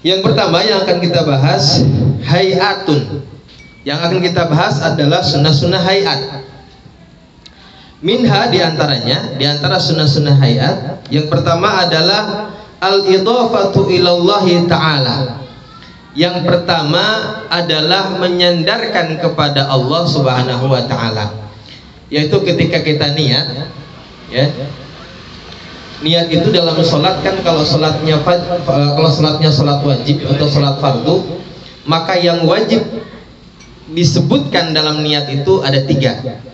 Yang pertama yang akan kita bahas hayatun. Yang akan kita bahas adalah sunnah-sunnah hayat. Minha diantaranya, diantara sunnah-sunnah hayat, yang pertama adalah al-idhafatu ilallahi ta'ala. Yang pertama adalah menyandarkan kepada Allah Subhanahu wa ta'ala, yaitu ketika kita niat, ya. Niat itu dalam sholat kan, kalau sholatnya sholat wajib atau sholat fardu, maka yang wajib disebutkan dalam niat itu ada 3.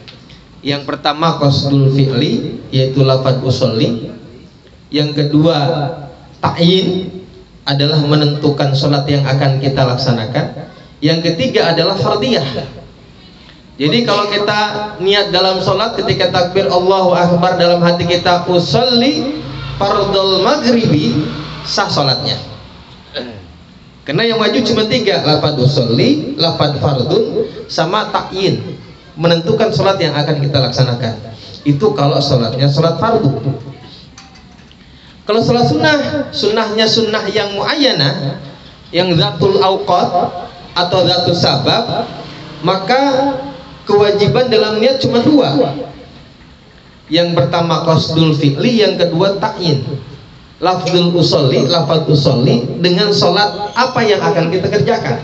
Yang pertama qasdul fi'li, yaitu lafadz usolli. Yang kedua ta'yin, adalah menentukan sholat yang akan kita laksanakan. Yang ketiga adalah fardiyah. Jadi kalau kita niat dalam sholat, ketika takbir Allahu Akbar, dalam hati kita usolli fardul maghribi, sah sholatnya. Karena yang wajib cuma 3, lafadz usolli, lafadz fardun, sama ta'yin, menentukan sholat yang akan kita laksanakan. Itu kalau sholatnya sholat fardu. Kalau sholat sunnah, sunnahnya sunnah yang muayyanah, yang zatul awqat atau zatul sabab, maka kewajiban dalam niat cuma 2. Yang pertama qasdul fi'li, yang kedua ta'yin. Lafzul usolli, lafaz usolli, dengan sholat apa yang akan kita kerjakan.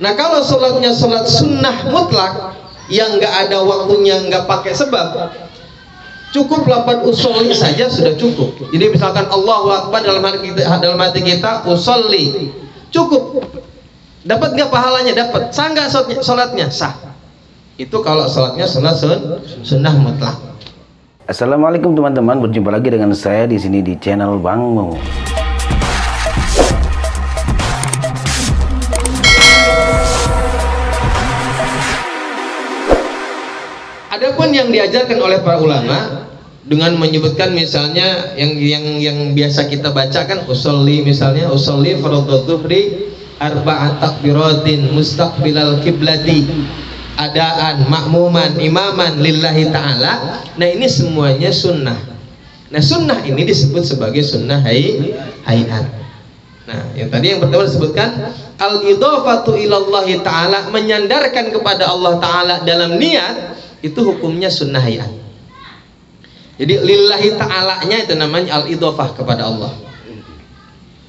Nah, kalau sholatnya sholat sunnah mutlak yang nggak ada waktunya, nggak pakai sebab, cukup lafaz usolli saja sudah cukup. Jadi misalkan Allahu Akbar, dalam hati kita usolli, cukup. Dapat nggak pahalanya? Dapat. Sah nggak sholatnya? Sah. Itu kalau sholatnya sholat sunnah mutlak. Assalamualaikum teman-teman, berjumpa lagi dengan saya di sini di channel Bang Mo. Adapun yang diajarkan oleh para ulama dengan menyebutkan misalnya yang biasa kita bacakan usolli, misalnya usolli fardhu dzuhri arba'at takbiratin mustaqbilal kiblati, adaan, makmuman, imaman lillahi ta'ala. Nah, ini semuanya sunnah. Nah, sunnah ini disebut sebagai sunnah hayat. Nah, yang tadi yang pertama disebutkan al-idhafatu ilallahi ta'ala, menyandarkan kepada Allah ta'ala dalam niat, itu hukumnya sunnah hayat. Jadi lillahi ta'ala-nya itu namanya al-idhafah kepada Allah.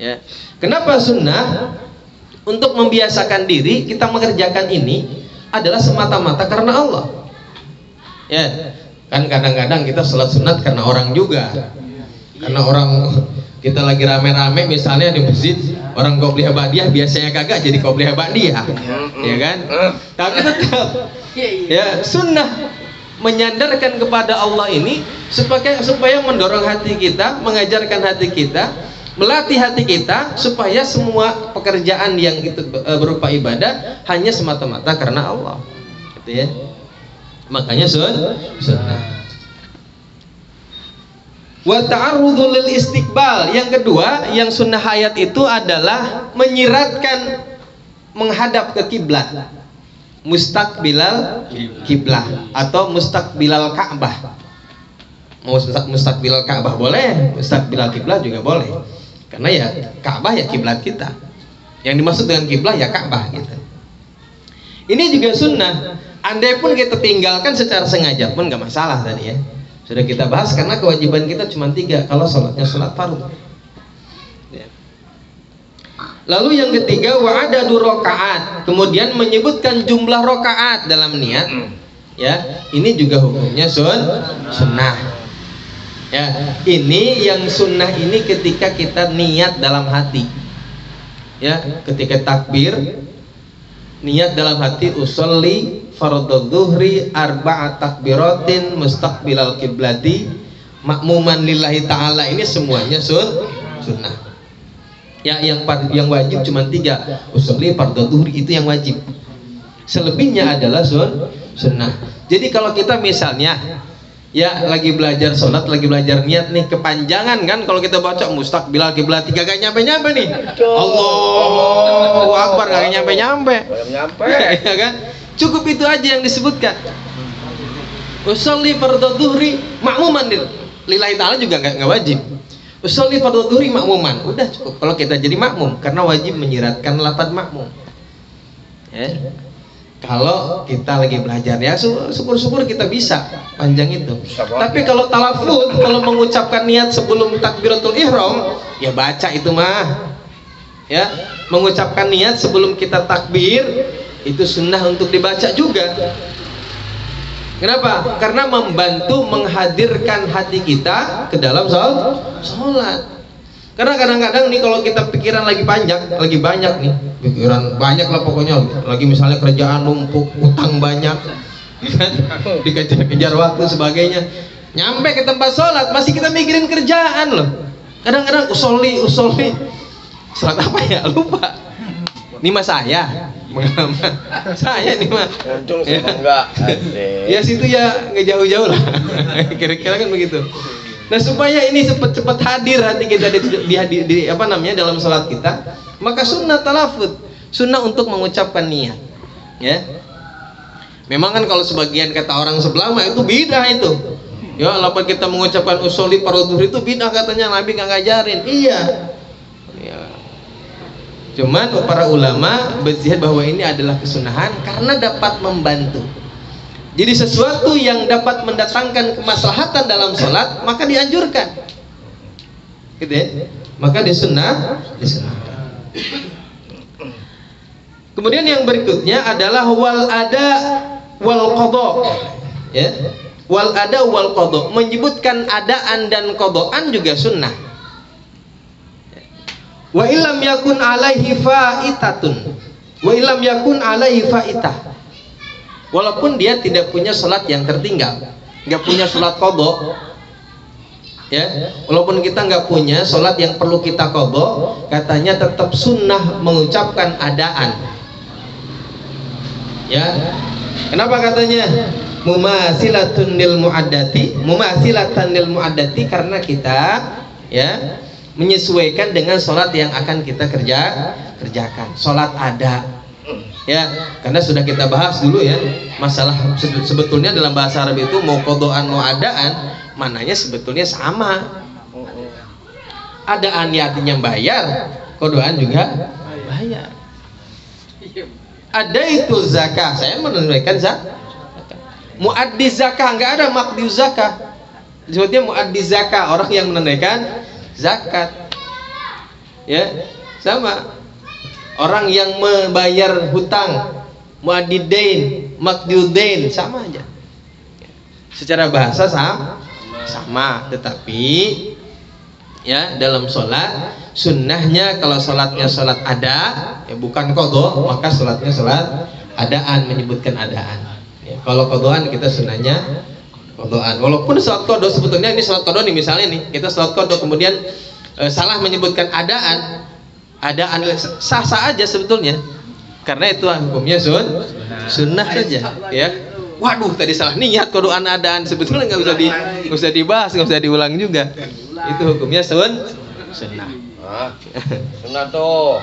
Ya. Kenapa sunnah? Untuk membiasakan diri kita mengerjakan ini adalah semata-mata karena Allah. Ya, kan kadang-kadang kita sholat sunat karena orang juga. Karena orang, kita lagi rame-rame misalnya di masjid, orang qobliyah ba'diyah biasanya kagak jadi qobliyah ba'diyah, ya kan? Tapi tetap, ya, sunnah menyandarkan kepada Allah ini supaya mendorong hati kita, mengajarkan hati kita, melatih hati kita supaya semua pekerjaan yang itu berupa ibadah hanya semata-mata karena Allah, gitu ya. Makanya sunnah. Wa ta'arrudul lil istiqbal. Yang kedua, yang sunnah hayat itu adalah menyiratkan menghadap ke kiblat, mustaqbilal kiblah atau mustaqbilal Ka'bah. Mau mustaqbilal Ka'bah boleh, mustaqbilal kiblah juga boleh. Karena ya Ka'bah ya kiblat kita. Yang dimaksud dengan kiblah ya Ka'bah gitu. Ini juga sunnah. Andai pun kita tinggalkan secara sengaja pun nggak masalah tadi ya. Sudah kita bahas karena kewajiban kita cuma 3 kalau sholatnya sholat fardu. Ya. Lalu yang ketiga wa'adadu rakaat. Kemudian menyebutkan jumlah rakaat dalam niat. Ya, ini juga hukumnya sunnah. Ya, ini yang sunnah ini ketika kita niat dalam hati. Ya, ketika takbir niat dalam hati usolli fardhu dzuhri arba'at takbiratin mustaqbilal kiblati makmuman lillahi ta'ala, ini semuanya sunnah. Ya, yang wajib cuma 3, usolli fardhu dzuhri itu yang wajib. Selebihnya adalah sunnah. Jadi kalau kita misalnya ya lagi belajar sholat, lagi belajar niat nih, kepanjangan kan kalau kita baca mustaqbilal kiblat, gak nyampe-nyampe nih. Allahu Akbar, gak nyampe-nyampe. Ya kan? Cukup itu aja yang disebutkan. Usolli fardhu dzuhri makmuman lillahi ta'ala juga nggak wajib. Usolli fardhu dhuhri makmuman. Udah cukup kalau kita jadi makmum, karena wajib menyiratkan lafaz makmum. Ya. Kalau kita lagi belajar ya syukur-syukur kita bisa panjang itu. Tapi kalau talafuz, kalau mengucapkan niat sebelum takbiratul ihram, ya baca itu mah. Ya, mengucapkan niat sebelum kita takbir itu sunnah untuk dibaca juga. Kenapa? Karena membantu menghadirkan hati kita ke dalam sholat. Karena kadang-kadang nih kalau kita pikiran lagi panjang, lagi banyak nih, pikiran banyak lah pokoknya, lagi misalnya kerjaan numpuk, utang banyak, dikejar-kejar waktu sebagainya, nyampe ke tempat sholat masih kita mikirin kerjaan loh. Kadang-kadang usolli, sholat apa ya, lupa. Ini mah saya pengalaman saya nih mah ya. Enggak ya situ ya nggak jauh-jauh lah kira-kira kan begitu. Nah supaya ini cepat-cepat hadir hati kita di apa namanya dalam sholat kita, maka sunnah talafud, sunnah untuk mengucapkan niat. Ya, memang kan kalau sebagian kata orang sebelah mah itu bidah itu. Ya, lapan kita mengucapkan usolli fardhu dhuhri itu bidah katanya, Nabi nggak ngajarin. Iya. Ya. Cuman para ulama berjihad bahwa ini adalah kesunahan karena dapat membantu. Jadi sesuatu yang dapat mendatangkan kemaslahatan dalam sholat maka dianjurkan, gitu ya? Maka disunahkan. Kemudian yang berikutnya adalah wal ada wal qada, ya. Wal ada wal qada, menyebutkan adaan dan qadaan juga sunnah. Wa illam yakun alaihi fa'itatun, wa illam yakun alaihi fa'itah. Walaupun dia tidak punya sholat yang tertinggal, nggak punya sholat qadha, ya, walaupun kita nggak punya sholat yang perlu kita qadha, katanya tetap sunnah mengucapkan adaan. Ya, kenapa katanya mumatsilatun lil muaddati, mumatsilatan lil muaddati, karena kita ya menyesuaikan dengan sholat yang akan kita kerjakan, sholat ada. Ya, karena sudah kita bahas dulu ya, masalah sebetulnya dalam bahasa Arab itu mau qadaan mau adaan, mananya sebetulnya sama. Adaan ya artinya bayar, qadaan juga bayar. Ada itu zakah, saya menunaikan zakat. Muaddi zakah, enggak ada maqdi zakah. Disebutnya muaddi zakah, orang yang menunaikan zakat. Ya, sama. Orang yang membayar hutang, muaddidain, maqdiudain, sama aja. Secara bahasa sama, tetapi ya dalam sholat sunnahnya kalau sholatnya sholat ada, ya bukan qadha, maka sholatnya sholat adaan, menyebutkan adaan. Ya, kalau qadhaan kita sunnahnya qadhaan. Walaupun sholat qadha sebetulnya ini sholat qadha nih, misalnya nih kita sholat qadha kemudian salah menyebutkan adaan sah-sah aja sebetulnya, karena itu hukumnya sunnah saja. Ya, waduh tadi salah niat qadhaan adaan, sebetulnya nggak usah dibahas, nggak usah diulang juga. Itu hukumnya sunnah. Sunnah tuh.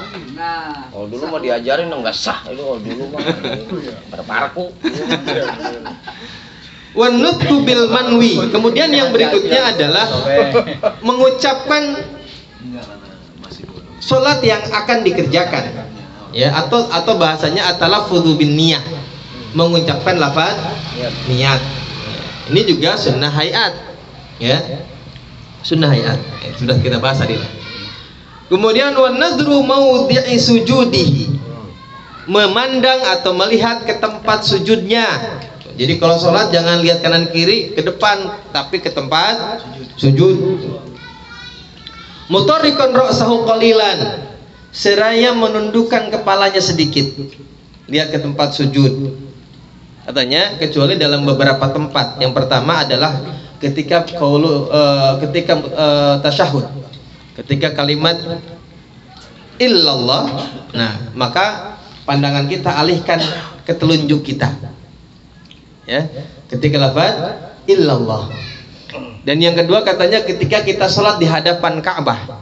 Oh dulu mah diajarin nggak sah itu, oh dulu mah berparku. Wanutku bil manwi. Kemudian yang berikutnya adalah mengucapkan sholat yang akan dikerjakan, ya, atau bahasanya at-talaffudzu bin niyah, mengucapkan lafaz niat. Ini juga sunnah hayat, ya, sunnah hayat, sudah kita bahas tadi. Kemudian wan nadru maudhi'i sujudihi, memandang atau melihat ke tempat sujudnya. Jadi kalau sholat jangan lihat kanan kiri ke depan, tapi ke tempat sujud. Mutarrikun ra'sahu qalilan, seraya menundukkan kepalanya sedikit, lihat ke tempat sujud. Katanya kecuali dalam beberapa tempat. Yang pertama adalah ketika tasyahud, ketika kalimat illallah. Nah, maka pandangan kita alihkan ke telunjuk kita. Ya, ketika lafaz illallah. Dan yang kedua katanya ketika kita sholat di hadapan Ka'bah.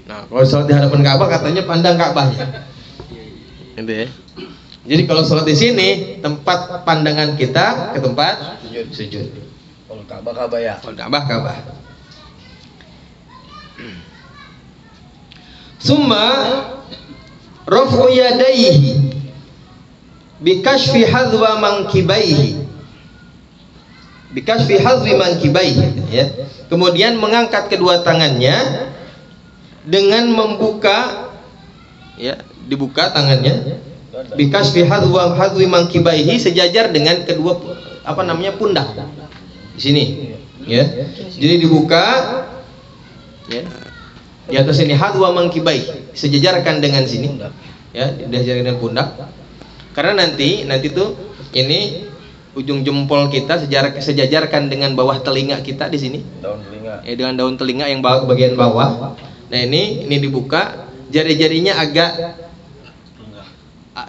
Nah, kalau sholat di hadapan Ka'bah katanya pandang Ka'bahnya. Gitu ya. Jadi kalau sholat di sini tempat pandangan kita ke tempat sujud. Kalau Ka'bah ya. Kalau Ka'bah. Summa raf'u yadayhi bikashfi hadwa mankibaihi. Bikashfi hadwi mankibaihi, ya. Kemudian mengangkat kedua tangannya dengan membuka, ya, dibuka tangannya. Bikashfi hadwi mankibaihi, sejajar dengan kedua pundak. Di sini, ya. Jadi dibuka, ya. Di atas ini hadwa mangkibai, sejajarkan dengan sini, ya, disejajarkan dengan pundak. Karena nanti tuh ini ujung jempol kita sejajarkan dengan bawah telinga kita di sini. Daun telinga. Ya, dengan daun telinga yang bagian bawah. Nah, ini dibuka, jari-jarinya agak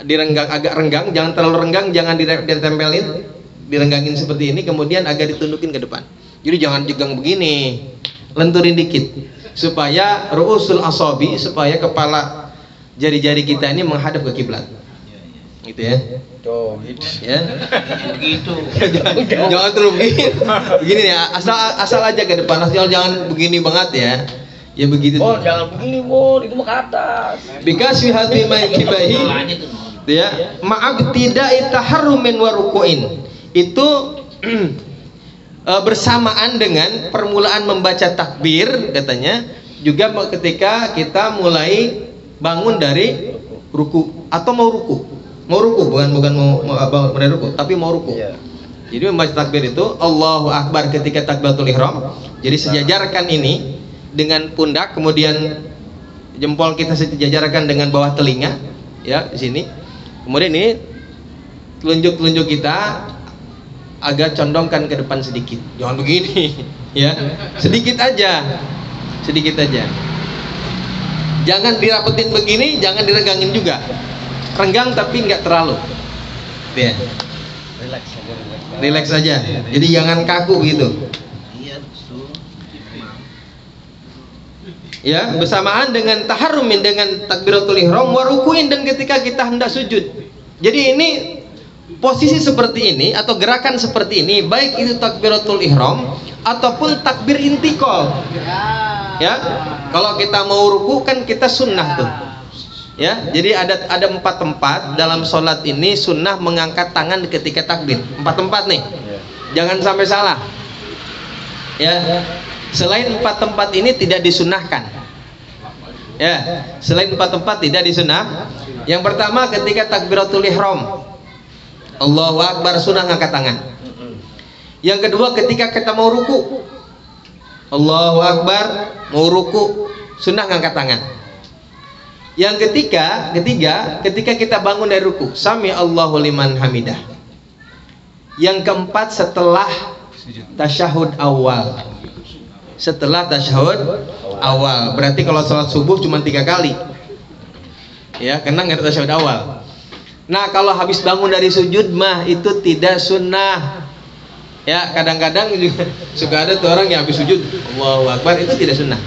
renggang, jangan terlalu renggang, jangan ditempelin, direnggangin seperti ini, kemudian agak ditundukin ke depan. Jadi jangan jegang begini, lenturin dikit. Supaya ru'usul asabi, supaya kepala jari-jari kita ini menghadap ke kiblat. Gitu ya. Tuh, gitu. Ya. Begitu. Jangan terlalu begini. Begini ya, asal aja ke depan, jangan begini banget ya. Ya begitu. Oh, jangan begini, Bor, itu mah ke atas. Bikasfi hadwi makibahi. Ya, ma'ab tidak taharrumin wa ruku'in. Itu bersamaan dengan permulaan membaca takbir, katanya, juga ketika kita mulai bangun dari ruku atau mau ruku, bukan mau dari ruku, tapi mau ruku. Jadi membaca takbir itu Allahu Akbar ketika takbiratul ihram. Jadi sejajarkan ini dengan pundak, kemudian jempol kita sejajarkan dengan bawah telinga, ya, di sini. Kemudian ini telunjuk kita agak condongkan ke depan sedikit, jangan begini, ya, sedikit aja, jangan dirapetin begini, jangan diregangin juga, renggang tapi nggak terlalu, ya, relax aja, jadi jangan kaku gitu, ya, bersamaan dengan taharrumin, dengan takbiratul ihram, warukuin, dan ketika kita hendak sujud. Jadi ini posisi seperti ini atau gerakan seperti ini, baik itu takbiratul ihram ataupun takbir intikal. Ya, kalau kita mau ruku kan kita sunnah tuh. Ya, jadi ada 4 tempat dalam sholat ini sunnah mengangkat tangan ketika takbir. 4 tempat nih. Jangan sampai salah. Ya, selain 4 tempat ini tidak disunahkan. Ya, selain 4 tempat tidak disunnah. Yang pertama ketika takbiratul ihram, Allahu Akbar, sunnah ngangkat tangan. Yang kedua ketika kita mau ruku, Allahu Akbar, mau ruku, sunnah ngangkat tangan. Yang ketiga ketika kita bangun dari ruku, sami Allahu liman hamidah. Yang keempat setelah tasyahud awal. Setelah tasyahud awal, berarti kalau sholat subuh cuma 3 kali, ya, karena nggak ada tasyahud awal. Nah, kalau habis bangun dari sujud mah itu tidak sunnah. Ya, kadang-kadang juga suka ada tuh orang yang habis sujud Allahu Akbar, itu tidak sunnah.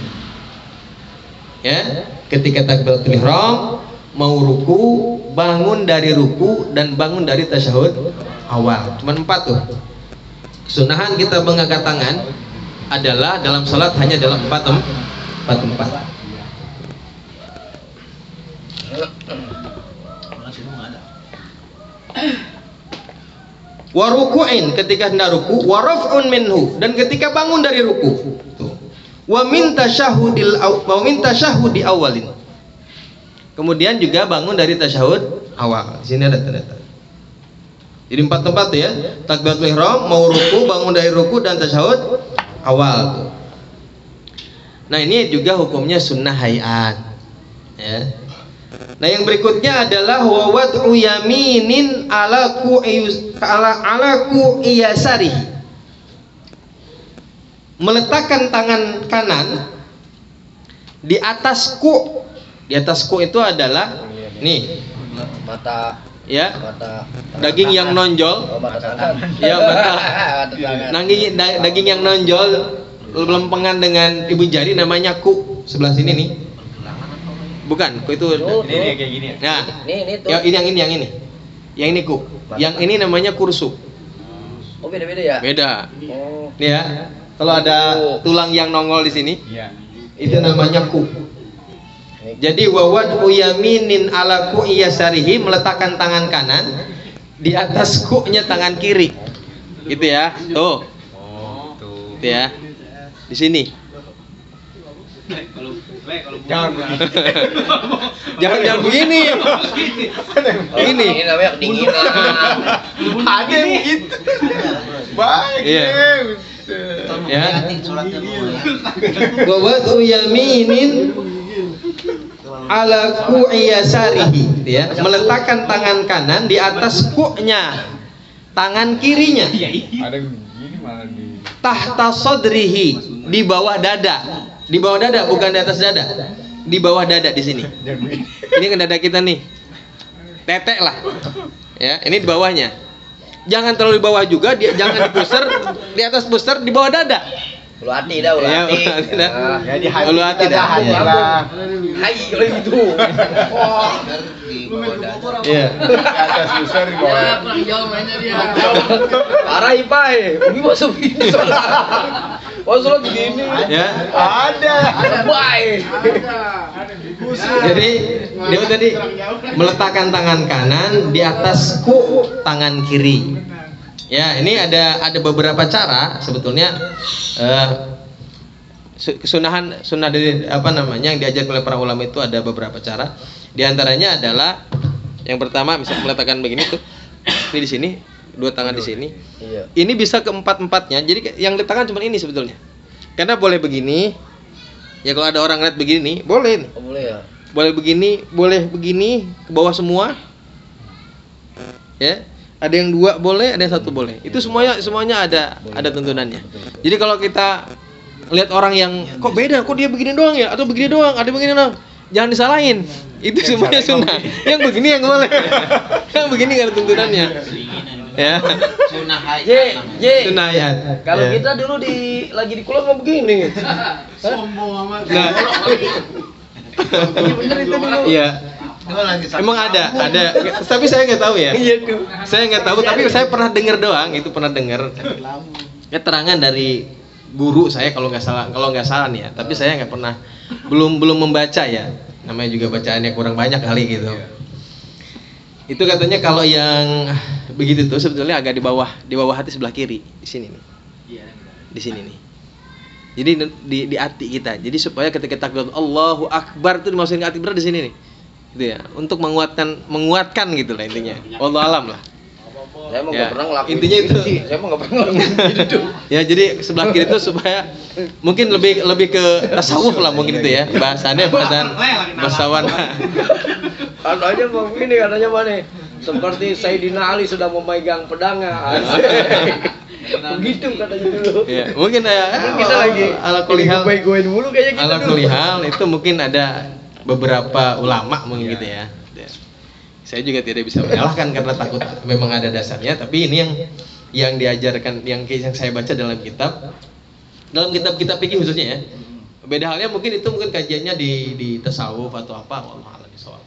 Ya, ketika takbiratul ihram, mau ruku, bangun dari ruku, dan bangun dari tasyahud awal. Cuman 4 tuh. Sunnahan kita mengangkat tangan adalah dalam salat hanya dalam 4 tempat. Wa ruku'in, ketika hendak ruku, wa raf'un minhu, dan ketika bangun dari ruku. Wa min tasyahudi awalin. Kemudian juga bangun dari tasyahud awal. Di sini ada tanda. Jadi 4 tempat ya. Takbiratul ihram, mau ruku, bangun dari ruku, dan tasyahud awal. Nah, ini juga hukumnya sunnah hayat. Ya. Nah, yang berikutnya adalah wad'u yaminin ala iyasari. Meletakkan tangan kanan di atas ku. Di atas ku itu adalah nih mata, ya, mata daging yang nonjol. Ya, mata. Daging yang nonjol lempengan dengan ibu jari, namanya ku. Sebelah sini nih. Bukan, ku itu ini kayak gini. Nah, ini tuh. Yang ini. Yang ini ku. Yang ini namanya kursu. Oh, beda-beda ya? Beda. Oh. Nih ya. Kalau ada tulang yang nongol di sini. Iya. Itu namanya ku. Jadi wawad uyaminin ala ku iyasarihi, meletakkan tangan kanan di atas ku-nya tangan kiri. Gitu ya. Tuh. Tuh ya. Di sini. Jangan begini. Ini namanya kedinginan. Ada yang begitu. Baik. Iya. Ya. Wawad uyaminin ala ku'iyasarihi, ya, meletakkan tangan kanan di atas ku-nya tangan kirinya, Ada begini malah di tahta sodrihi, di bawah dada. Di bawah dada, bukan di atas dada. Di bawah dada di sini. Ini kan dada kita nih. Tetek lah. Ya, ini di bawahnya. Jangan terlalu di bawah juga, jangan di pusar, di atas pusar, di bawah dada. Ulu hati dah, ulu Ya, hati. ulu hati dah. Ya di hati. Ulu hati dah. Hati Ya. lah. Hai, kalau gitu. Iya. Di atas susah di bawah. Parah Ipai. Ini masuk begini sholat. Oh sholat begini. Ya. Ada. Baik. Jadi dia tadi meletakkan tangan kanan di atas ku tangan kiri. Ya, ini ada beberapa cara sebetulnya, sunnah dari apa namanya yang diajarkan oleh para ulama itu ada beberapa cara. Di antaranya adalah yang pertama misalnya meletakkan begini tuh, ini di sini, dua tangan di sini. Iya. Ini bisa keempat-empatnya. Jadi yang letakkan cuma ini sebetulnya. Karena boleh begini. Ya kalau ada orang lihat begini, boleh nih. Oh, boleh ya. Boleh begini ke bawah semua. Ya. Ada yang dua boleh, ada yang satu boleh. Itu semuanya ada tuntunannya. Jadi kalau kita lihat orang yang kok beda, kok dia begini doang ya, atau begini doang, ada begini doang, jangan disalahin. Itu semuanya sunnah. Yang begini yang boleh. Yang begini nggak ada tuntunannya. Ya. Sunnah ayat. Kalau Ya. kita dulu lagi di kuliah mau begini. Nah, Iya bener itu dulu. iya. Emang ada, tapi saya nggak tahu ya. Iya tuh. Saya nggak tahu, tapi saya pernah dengar doang. Itu pernah dengar keterangan dari guru saya kalau nggak salah nih ya. Tapi saya nggak pernah, belum membaca ya. Namanya juga bacaannya kurang banyak kali gitu. Itu katanya kalau yang begitu tuh sebetulnya agak di bawah hati sebelah kiri, di sini nih. Di sini nih. Jadi di hati kita. Jadi supaya ketika takbir Allahu Akbar itu dimasukin ke hati berat di sini nih. Gitu ya, untuk menguatkan gitu lah intinya. Wallahu alam lah. Saya emang Ya, nggak pernah ngelakuin intinya gitu itu. sih. Saya emang nggak pernah ngelakuin gitu. Ya jadi sebelah kiri itu supaya mungkin lebih ke tasawuf lah mungkin itu ya. Bahasannya bahasawan. Kan aja bang ini katanya mana? Seperti Sayyidina Ali sudah memegang pedangnya. Begitu katanya dulu. Ya, mungkin ya Kita lagi ala kulihal. goin mulu kayaknya gitu. Ala kulihal itu mungkin ada beberapa ulama mungkin gitu ya. Saya juga tidak bisa menyalahkan karena takut memang ada dasarnya, tapi ini yang diajarkan yang saya baca dalam kitab fikih khususnya ya. Beda halnya mungkin itu kajiannya di tasawuf atau apa, wallahu a'lam bishawab.